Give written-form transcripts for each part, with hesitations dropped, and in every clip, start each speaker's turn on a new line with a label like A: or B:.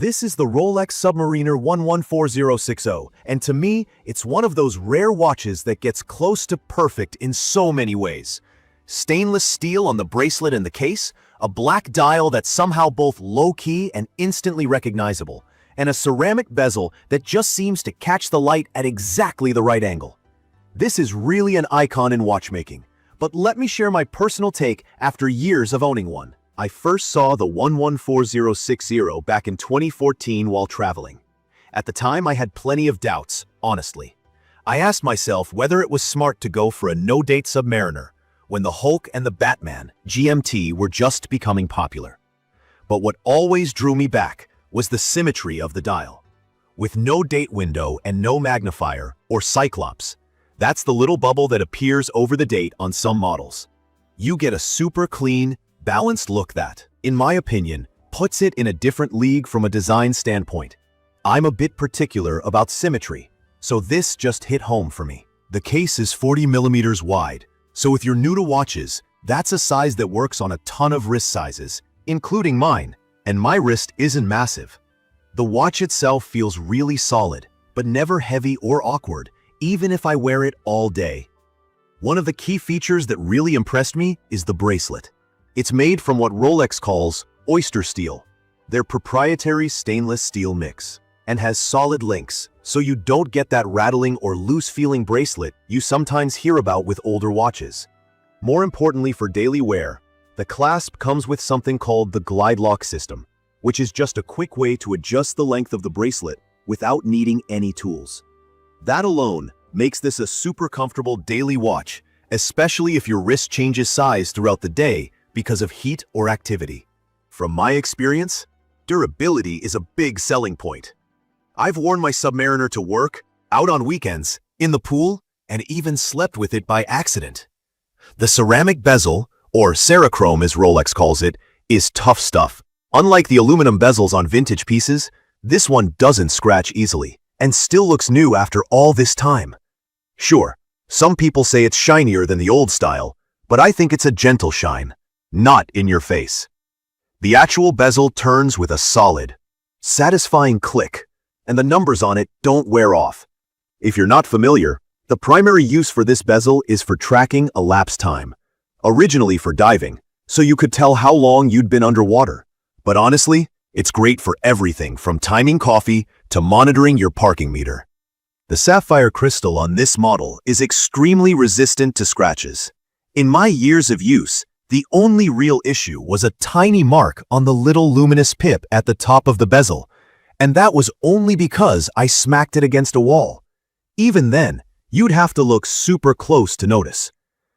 A: This is the Rolex Submariner 114060, and to me, it's one of those rare watches that gets close to perfect in so many ways. Stainless steel on the bracelet and the case, a black dial that's somehow both low-key and instantly recognizable, and a ceramic bezel that just seems to catch the light at exactly the right angle. This is really an icon in watchmaking, but let me share my personal take after years of owning one. I first saw the 114060 back in 2014 while traveling. At the time, I had plenty of doubts, honestly. I asked myself whether it was smart to go for a no-date Submariner when the Hulk and the Batman, GMT, were just becoming popular. But what always drew me back was the symmetry of the dial. With no date window and no magnifier, or cyclops, that's the little bubble that appears over the date on some models. You get a super clean, balanced look that, in my opinion, puts it in a different league from a design standpoint. I'm a bit particular about symmetry, so this just hit home for me. The case is 40mm wide, so if you're new to watches, that's a size that works on a ton of wrist sizes, including mine, and my wrist isn't massive. The watch itself feels really solid, but never heavy or awkward, even if I wear it all day. One of the key features that really impressed me is the bracelet. It's made from what Rolex calls Oystersteel, their proprietary stainless steel mix, and has solid links, so you don't get that rattling or loose-feeling bracelet you sometimes hear about with older watches. More importantly for daily wear, the clasp comes with something called the Glidelock system, which is just a quick way to adjust the length of the bracelet without needing any tools. That alone makes this a super comfortable daily watch, especially if your wrist changes size throughout the day because of heat or activity. From my experience, durability is a big selling point. I've worn my Submariner to work, out on weekends, in the pool, and even slept with it by accident. The ceramic bezel, or Cerachrome as Rolex calls it, is tough stuff. Unlike the aluminum bezels on vintage pieces, this one doesn't scratch easily, and still looks new after all this time. Sure, some people say it's shinier than the old style, but I think it's a gentle shine, not in your face. The actual bezel turns with a solid, satisfying click, and the numbers on it don't wear off. If you're not familiar, the primary use for this bezel is for tracking elapsed time, originally for diving, so you could tell how long you'd been underwater. But honestly, it's great for everything from timing coffee to monitoring your parking meter. The sapphire crystal on this model is extremely resistant to scratches. In my years of use, the only real issue was a tiny mark on the little luminous pip at the top of the bezel, and that was only because I smacked it against a wall. Even then, you'd have to look super close to notice.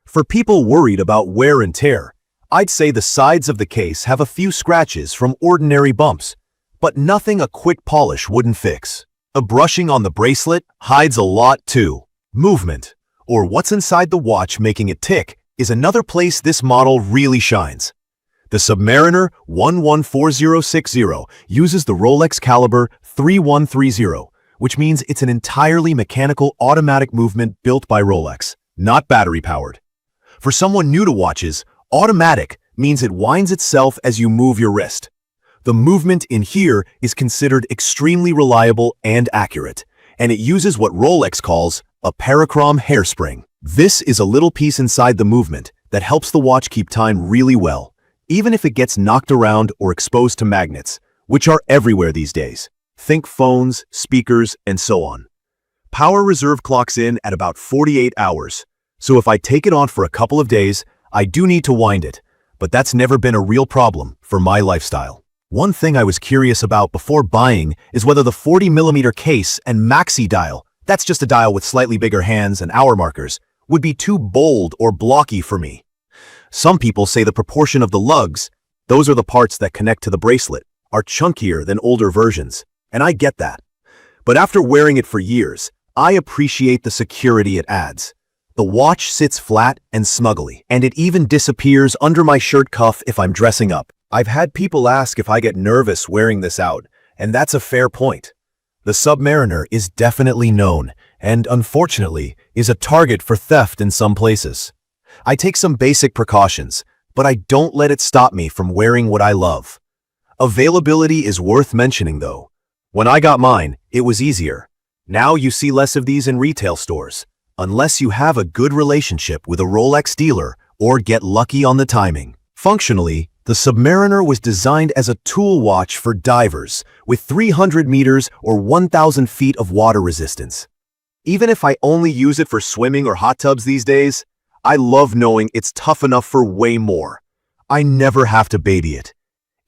A: For people worried about wear and tear, I'd say the sides of the case have a few scratches from ordinary bumps, but nothing a quick polish wouldn't fix. A brushing on the bracelet hides a lot too. Movement, or what's inside the watch making it tick, is another place this model really shines. The Submariner 114060 uses the Rolex caliber 3130, which means it's an entirely mechanical automatic movement built by Rolex, not battery-powered. For someone new to watches, automatic means it winds itself as you move your wrist. The movement in here is considered extremely reliable and accurate, and it uses what Rolex calls a parachrom hairspring. This is a little piece inside the movement that helps the watch keep time really well, even if it gets knocked around or exposed to magnets, which are everywhere these days. Think phones, speakers, and so on. Power reserve clocks in at about 48 hours, so if I take it on for a couple of days, I do need to wind it, but that's never been a real problem for my lifestyle. One thing I was curious about before buying is whether the 40mm case and maxi dial, that's just a dial with slightly bigger hands and hour markers, would be too bold or blocky for me. Some people say the proportion of the lugs, those are the parts that connect to the bracelet, are chunkier than older versions, and I get that. But after wearing it for years, I appreciate the security it adds. The watch sits flat and snuggly, and it even disappears under my shirt cuff if I'm dressing up. I've had people ask if I get nervous wearing this out, and that's a fair point. The Submariner is definitely known, and unfortunately, is a target for theft in some places. I take some basic precautions, but I don't let it stop me from wearing what I love. Availability is worth mentioning though. When I got mine, it was easier. Now you see less of these in retail stores, unless you have a good relationship with a Rolex dealer or get lucky on the timing. Functionally, the Submariner was designed as a tool watch for divers with 300 meters or 1,000 feet of water resistance. Even if I only use it for swimming or hot tubs these days, I love knowing it's tough enough for way more. I never have to baby it.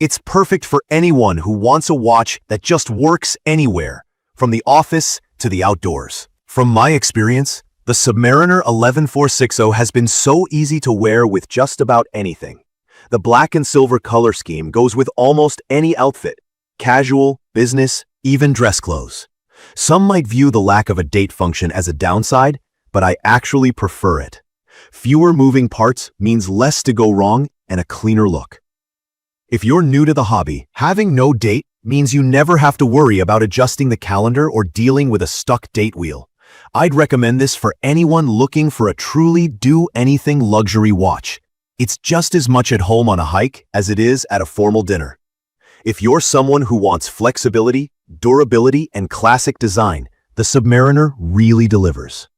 A: It's perfect for anyone who wants a watch that just works anywhere, from the office to the outdoors. From my experience, the Submariner 11460 has been so easy to wear with just about anything. The black and silver color scheme goes with almost any outfit, casual, business, even dress clothes. Some might view the lack of a date function as a downside, but I actually prefer it. Fewer moving parts means less to go wrong and a cleaner look. If you're new to the hobby, having no date means you never have to worry about adjusting the calendar or dealing with a stuck date wheel. I'd recommend this for anyone looking for a truly do-anything luxury watch. It's just as much at home on a hike as it is at a formal dinner. If you're someone who wants flexibility, durability, and classic design, the Submariner really delivers.